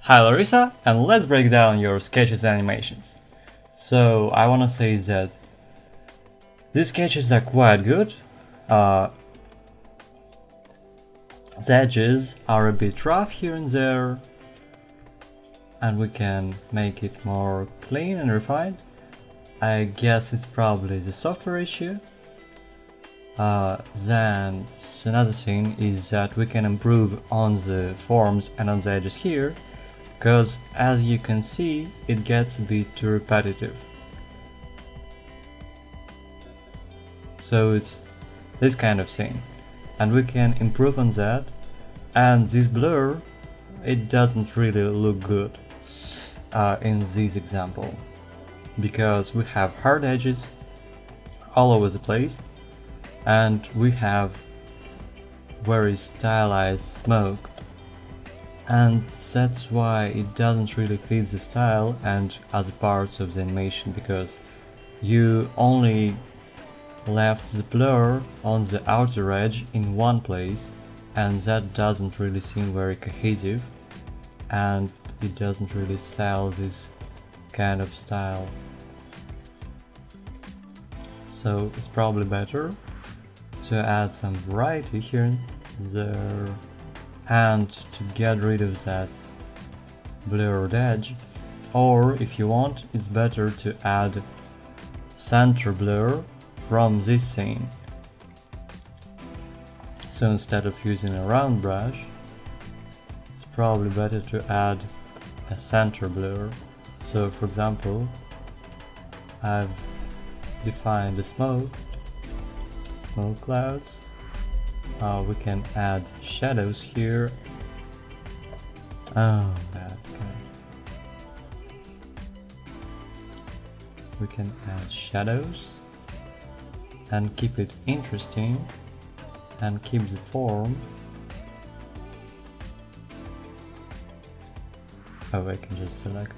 Hi Larissa, and let's break down your sketches animations. So I wanna say that these sketches are quite good. The edges are a bit rough here and there, and we can make it more clean and refined. I guess it's probably the software issue. Then another thing is that we can improve on the forms and on the edges here, because as you can see, it gets a bit too repetitive. So it's this kind of thing, and we can improve on that. And this blur, it doesn't really look good in this example, because we have hard edges all over the place, and we have very stylized smoke, and that's why it doesn't really fit the style and other parts of the animation, because you only left the blur on the outer edge in one place, and that doesn't really seem very cohesive, and it doesn't really sell this kind of style. So it's probably better to add some variety here and there, and to get rid of that blurred edge. Or if you want, it's better to add center blur from this scene. So instead of using a round brush, it's probably better to add a center blur. So for example, I've defined the smoke clouds. We can add shadows here. Oh, that we can add shadows and keep it interesting and keep the form. Oh, I can just select.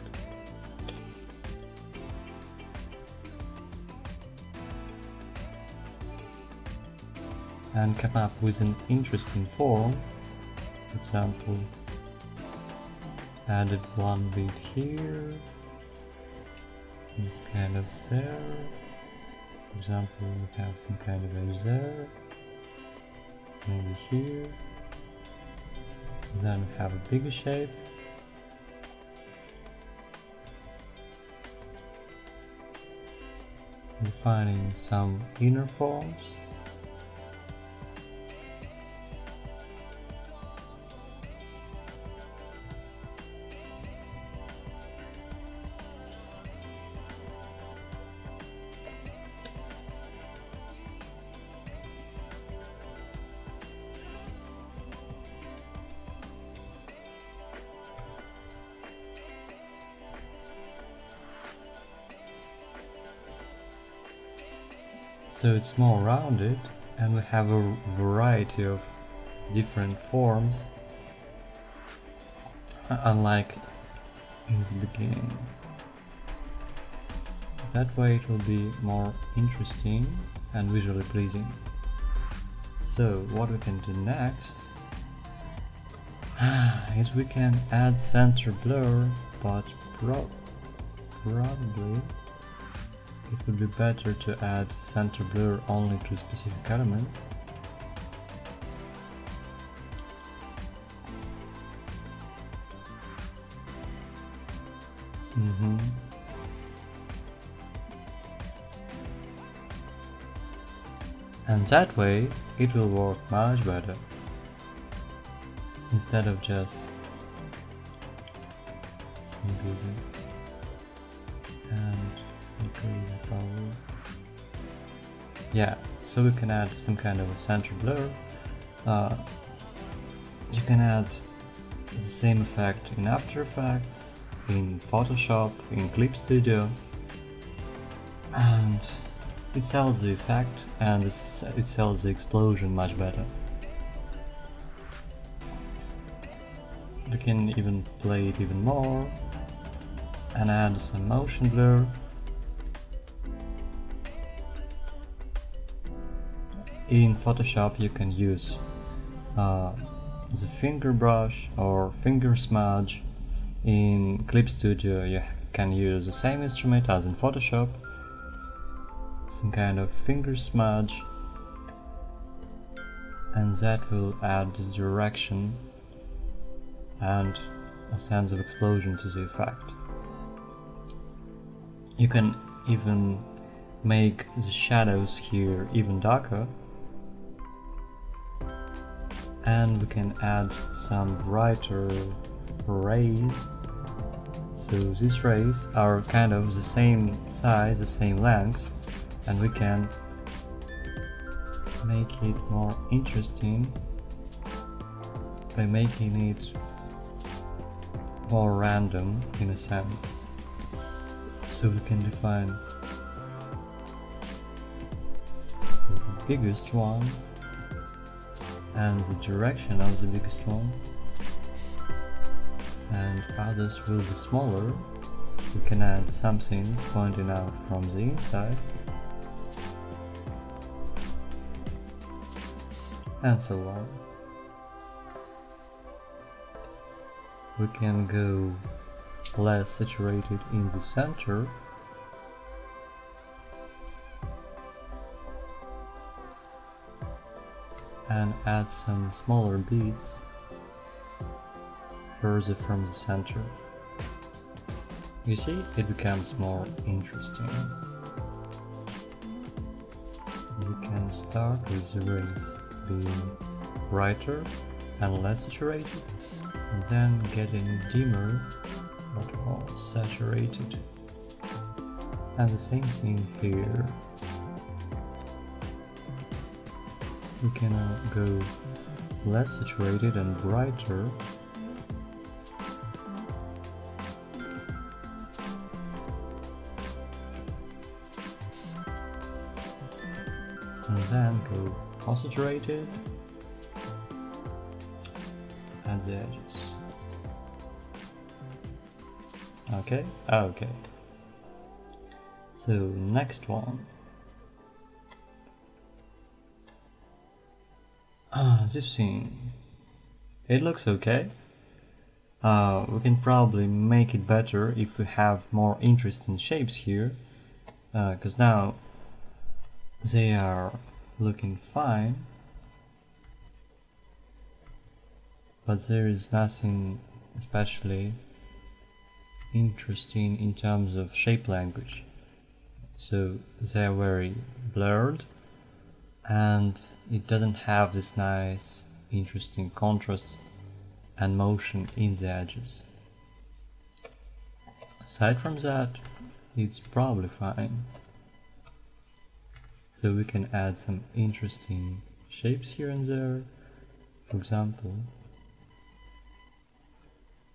And come up with an interesting form. For example, added one bit here. It's kind of there. For example, we have some kind of edge there. Maybe here. Then we have a bigger shape. Defining some inner forms. So it's more rounded, and we have a variety of different forms, unlike in the beginning. That way it will be more interesting and visually pleasing. So what we can do next is we can add center blur, but probably it would be better to add center blur only to specific elements. And that way it will work much better, instead of just including and increase the power. Yeah, so we can add some kind of a center blur. You can add the same effect in After Effects, in Photoshop, in Clip Studio, and it sells the effect and it sells the explosion much better. We can even play it even more and add some motion blur. In Photoshop you can use the finger brush or finger smudge In Clip Studio you can use the same instrument as in Photoshop, some kind of finger smudge, and that will add this direction and a sense of explosion to the effect. You can even make the shadows here even darker, and we can add some brighter rays. So these rays are kind of the same size, the same length, and we can make it more interesting by making it more random in a sense. So we can define the biggest one and the direction of the biggest one, and others will be smaller. We can add something pointing out from the inside, and so on. We can go less saturated in the center, and add some smaller beads further from the center. You see, it becomes more interesting. We can start with the rays being brighter and less saturated, and then getting dimmer but more saturated. And the same thing here. We can go less saturated and brighter, and then go concentrated at the edges. Okay. So next one. This thing. It looks okay. We can probably make it better if we have more interesting shapes here, because now they are looking fine, but there is nothing especially interesting in terms of shape language. So they are very blurred, and it doesn't have this nice interesting contrast and motion in the edges. Aside from that, it's probably fine. So we can add some interesting shapes here and there. For example,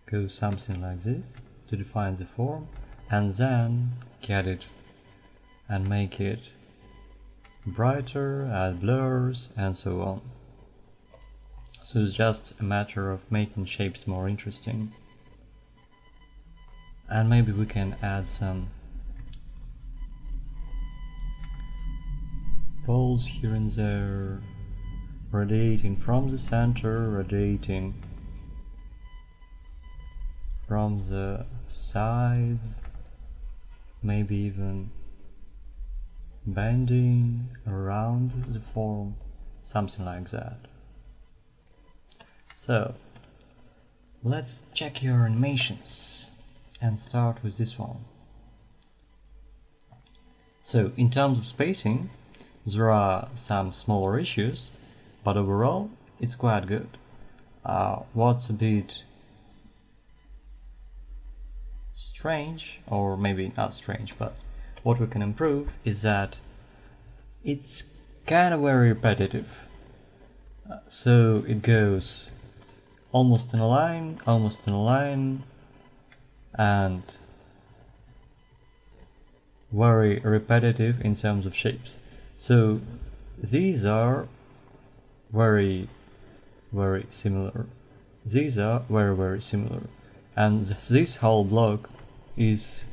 go something like this to define the form, and then get it and make it brighter, add blurs, and so on. So it's just a matter of making shapes more interesting. And maybe we can add some poles here and there, radiating from the center, radiating from the sides, maybe even bending around the form, something like that. So let's check your animations and start with this one. So in terms of spacing, there are some smaller issues, but overall it's quite good. What's a bit strange, or maybe not strange, but what we can improve is that it's kind of very repetitive. So it goes almost in a line, and very repetitive in terms of shapes. So these are very similar. These are very similar. And this whole block is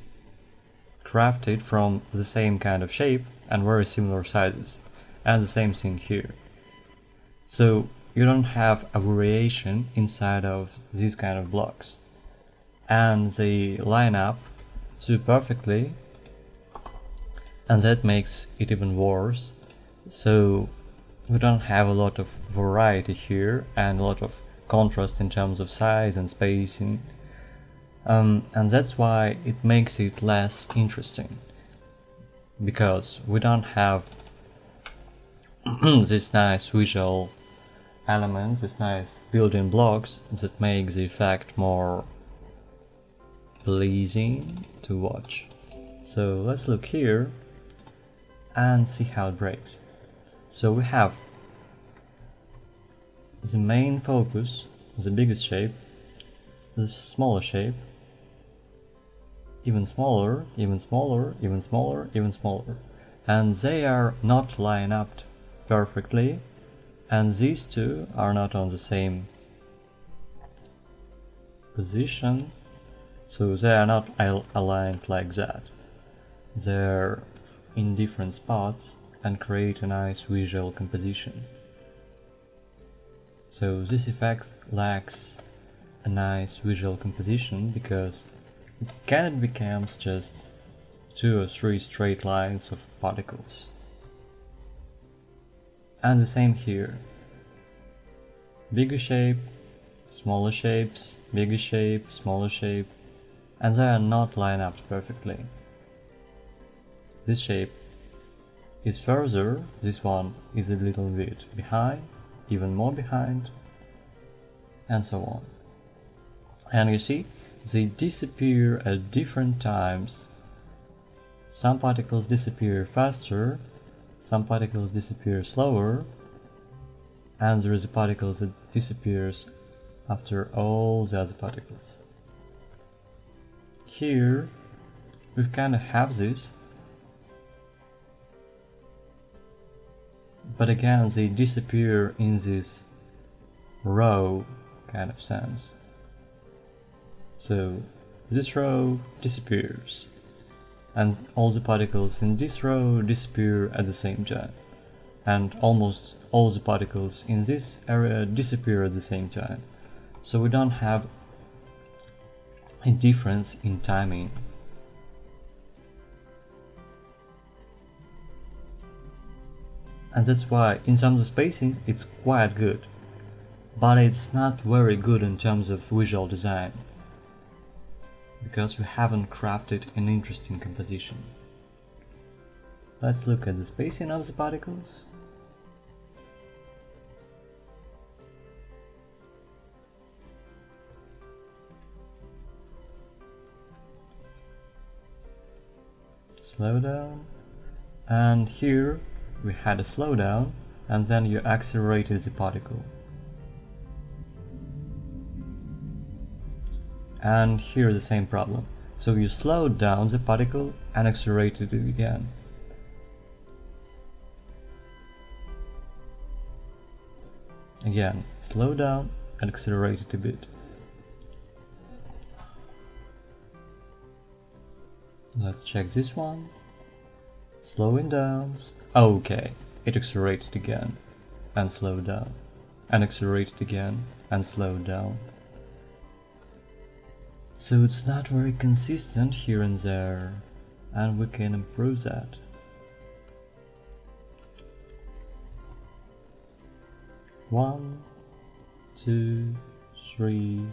crafted from the same kind of shape and very similar sizes. And the same thing here. So you don't have a variation inside of these kind of blocks. and they line up too perfectly, and that makes it even worse. So we don't have a lot of variety here and a lot of contrast in terms of size and spacing, and that's why it makes it less interesting, because we don't have this nice visual elements, these nice building blocks that make the effect more pleasing to watch. So let's look here and see how it breaks. So we have the main focus, the biggest shape, the smaller shape, even smaller, even smaller, even smaller, even smaller, and they are not lined up perfectly, and these two are not on the same position, so they are not aligned like that. They're in different spots and create a nice visual composition. So this effect lacks a nice visual composition because it kind of becomes just 2 or 3 straight lines of particles. And the same here. Bigger shape, smaller shapes, bigger shape, smaller shape, and they are not lined up perfectly. This shape is further, this one is a little bit behind, even more behind, and so on. And you see, they disappear at different times. Some particles disappear faster, some particles disappear slower, and there is a particle that disappears after all the other particles. Here we kind of have this, but again they disappear in this row kind of sense. So this row disappears, and all the particles in this row disappear at the same time, and almost all the particles in this area disappear at the same time. So we don't have a difference in timing. And that's why in terms of spacing it's quite good, but it's not very good in terms of visual design, because we haven't crafted an interesting composition. Let's look at the spacing of the particles. Slow down, and here we had a slowdown, and then you accelerated the particle. And here the same problem. So you slowed down the particle and accelerated it again. Again, slow down and accelerate it a bit. Let's check this one. Slowing down. Okay, it accelerated again and slowed down, and accelerated again and slowed down. So it's not very consistent here and there, and we can improve that. One, 2, 3,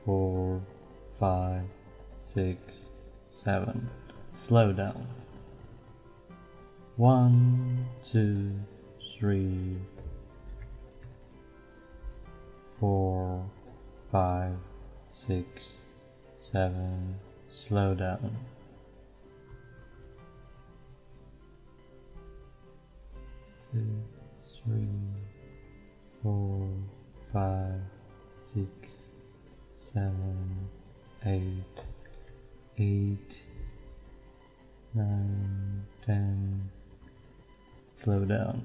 4, 5, 6, 7. Slow down. 1, 2, 3, 4, 5, 6, 7. Slow down. 2, 3, 4, 5, 6, 7, 8, 8, 9, 10. Slow down.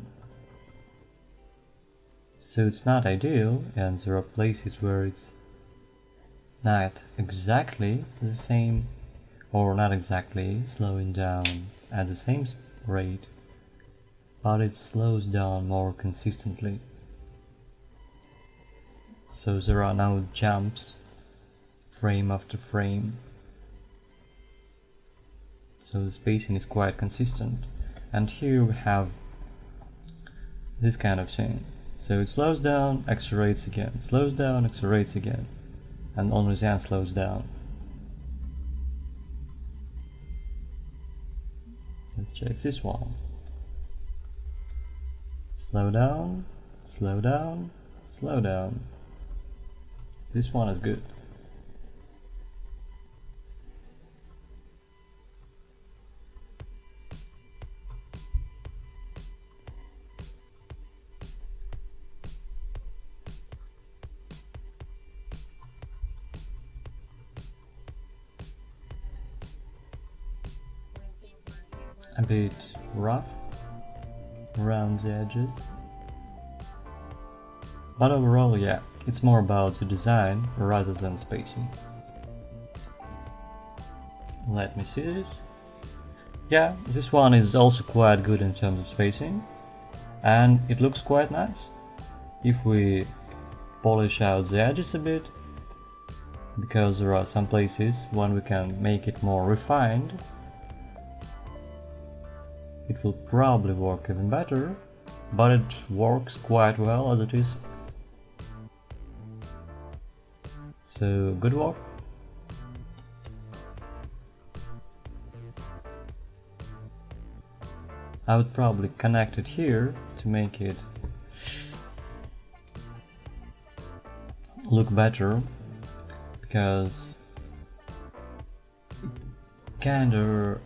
So it's not ideal, and there are places where it's not exactly the same, or not exactly slowing down at the same rate, but it slows down more consistently. So there are now jumps frame after frame. So the spacing is quite consistent. And here we have this kind of thing. So it slows down, accelerates again, slows down, accelerates again, and only then slows down. Let's check this one. Slow down, slow down, slow down. This one is good. A bit rough around the edges, but overall, yeah, it's more about the design rather than spacing. Let me see this. Yeah, this one is also quite good in terms of spacing, and it looks quite nice. If we polish out the edges a bit, because there are some places when we can make it more refined, it will probably work even better, but it works quite well as it is. So good work. I would probably connect it here to make it look better, because it kinda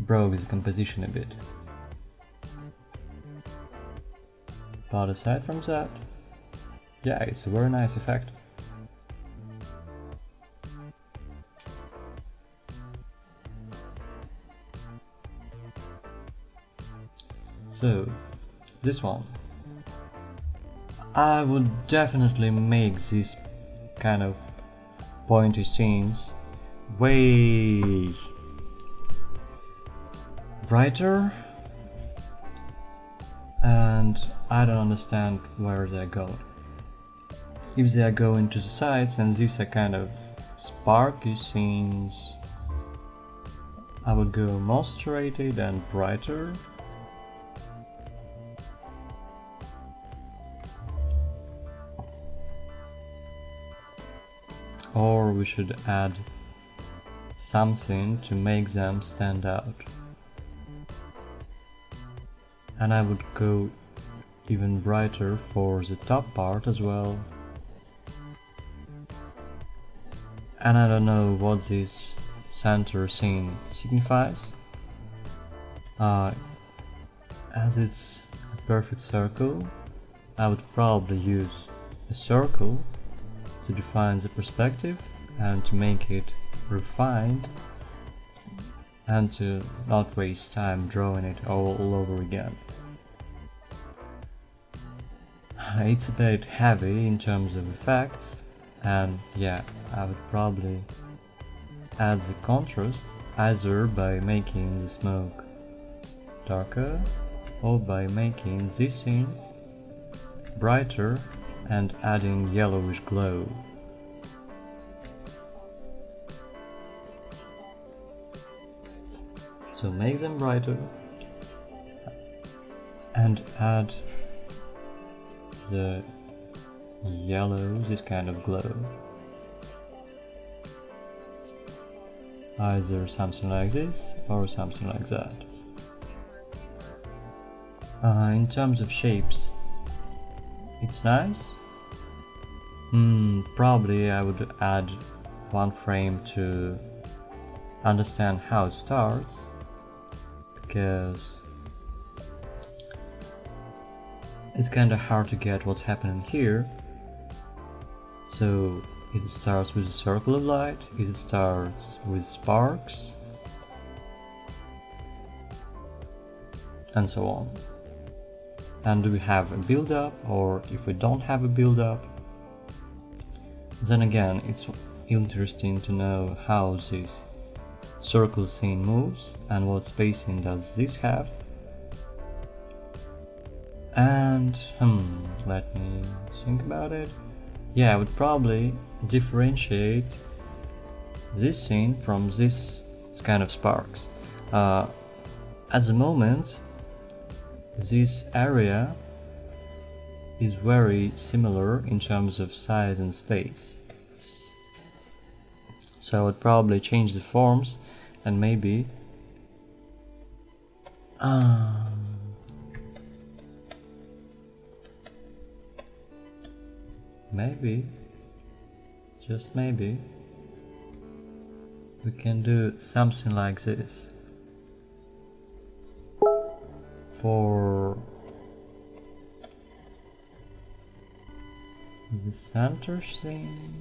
broke the composition a bit. But aside from that, yeah, it's a very nice effect. So, this one. I would definitely make this kind of pointy scenes way brighter, and I don't understand where they're going. If they are going to the sides and these are kind of sparky scenes, I would go more saturated and brighter. Or we should add something to make them stand out. And I would go even brighter for the top part as well. And I don't know what this center scene signifies. As it's a perfect circle, I would probably use a circle to define the perspective and to make it refined, and to not waste time drawing it all over again. It's a bit heavy in terms of effects, and yeah, I would probably add the contrast either by making the smoke darker or by making these scenes brighter and adding yellowish glow. So make them brighter and add the yellow, this kind of glow. Either something like this or something like that. In terms of shapes, it's nice. Probably I would add one frame to understand how it starts, because it's kinda hard to get what's happening here. So it starts with a circle of light, it starts with sparks, and so on. And do we have a build-up, or if we don't have a build-up, then again it's interesting to know how this circle scene moves and what spacing does this have. And let me think about it. Yeah, I would probably differentiate this scene from this kind of sparks. At the moment, this area is very similar in terms of size and space. So I would probably change the forms and maybe maybe, just maybe, we can do something like this. For the center thing.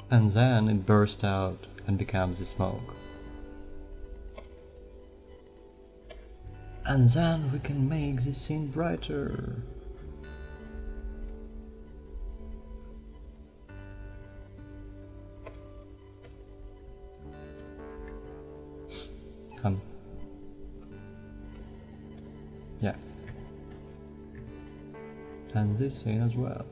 And then it bursts out and becomes a smoke. And then we can make this scene brighter. Come. Yeah. And this scene as well.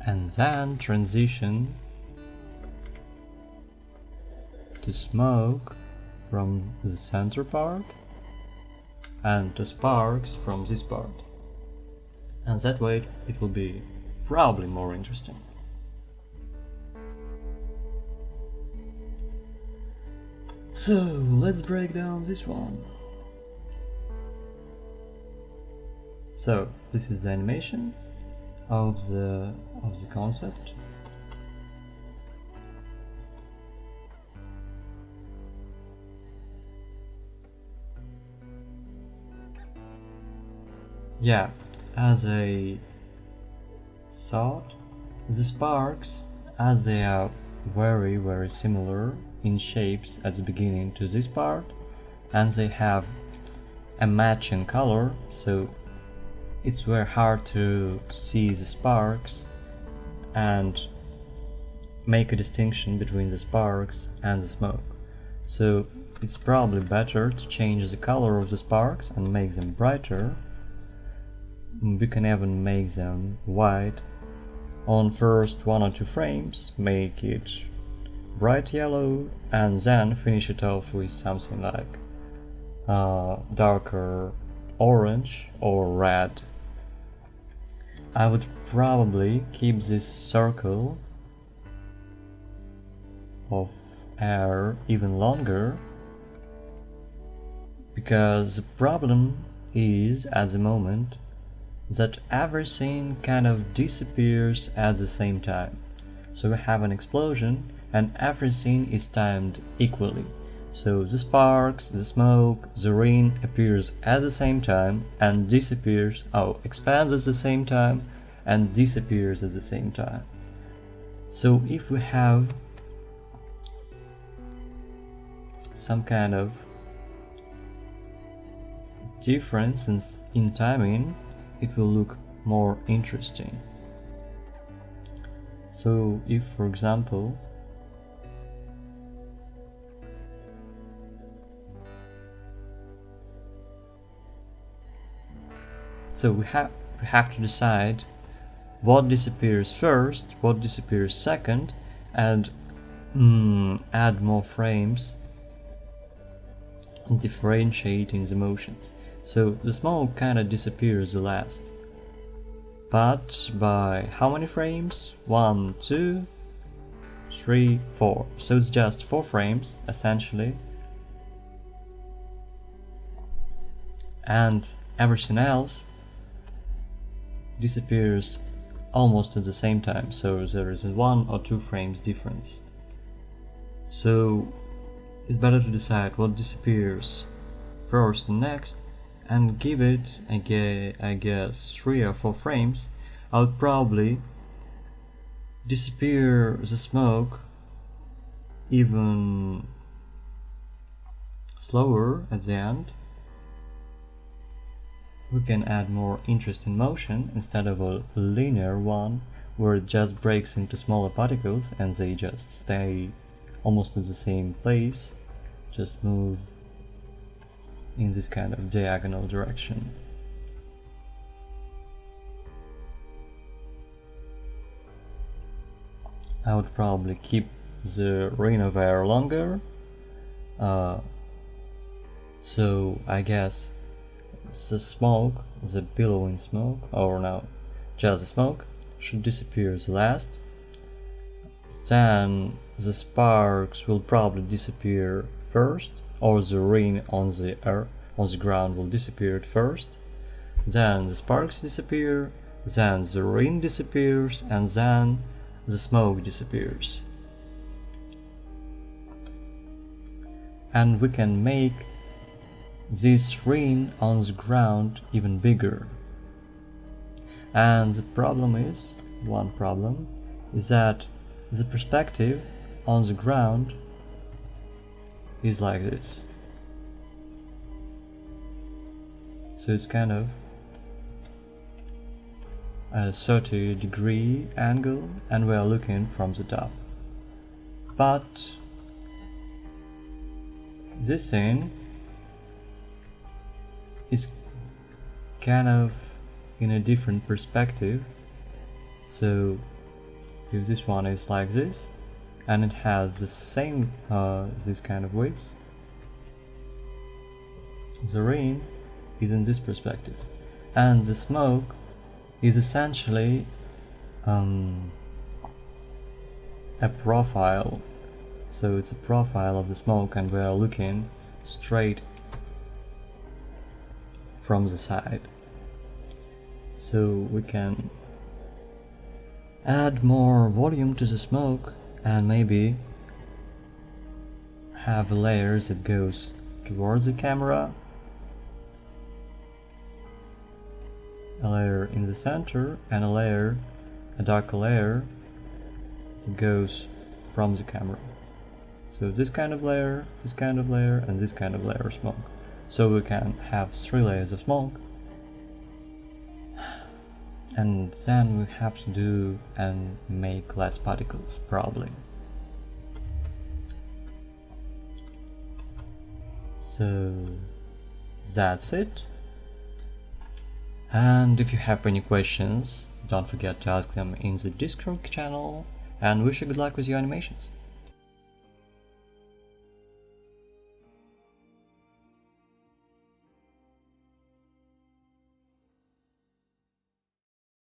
And then transition to smoke from the center part and to sparks from this part. And that way it will be probably more interesting. So let's break down this one. So this is the animation of the concept. Yeah, as I thought, the sparks, as they are very similar in shapes at the beginning to this part, and they have a matching color, so it's very hard to see the sparks and make a distinction between the sparks and the smoke. So it's probably better to change the color of the sparks and make them brighter. We can even make them white. On first 1 or 2 frames, make it bright yellow, and then finish it off with something like darker orange or red. I would probably keep this circle of air even longer, because the problem is at the moment that everything kind of disappears at the same time. So we have an explosion and everything is timed equally. So the sparks, the smoke, the rain appears at the same time and disappears, expands at the same time and disappears at the same time. So if we have some kind of difference in timing, it will look more interesting. So if, for example, we have to decide what disappears first, what disappears second, and add more frames differentiating the motions. So the smoke kinda disappears the last. But by how many frames? 1, 2, 3, 4. So it's just 4 frames essentially. And everything else disappears almost at the same time, so there is a 1 or 2 frames difference. So it's better to decide what disappears first and next, and give it, I guess, 3 or 4 frames, I'll probably disappear the smoke even slower at the end. We can add more interesting motion instead of a linear one where it just breaks into smaller particles and they just stay almost in the same place, just move in this kind of diagonal direction. I would probably keep the ring of air longer, so I guess the smoke, the billowing smoke, or no, just the smoke, should disappear the last. Then the sparks will probably disappear first, or the ring on the air, on the ground will disappear first. Then the sparks disappear, then the ring disappears, and then the smoke disappears. And we can make this ring on the ground even bigger. And the problem is, one problem, is that the perspective on the ground is like this. So it's kind of a 30-degree angle and we are looking from the top. But this thing is kind of in a different perspective. So if this one is like this and it has the same this kind of width, the ring is in this perspective and the smoke is essentially a profile. So it's a profile of the smoke and we are looking straight from the side. So we can add more volume to the smoke and maybe have a layer that goes towards the camera, a layer in the center, and a darker layer that goes from the camera. So this kind of layer, this kind of layer, and this kind of layer of smoke. So we can have 3 layers of smoke. And then we have to do and make less particles, probably. So that's it. And if you have any questions, don't forget to ask them in the Discord channel, and wish you good luck with your animations.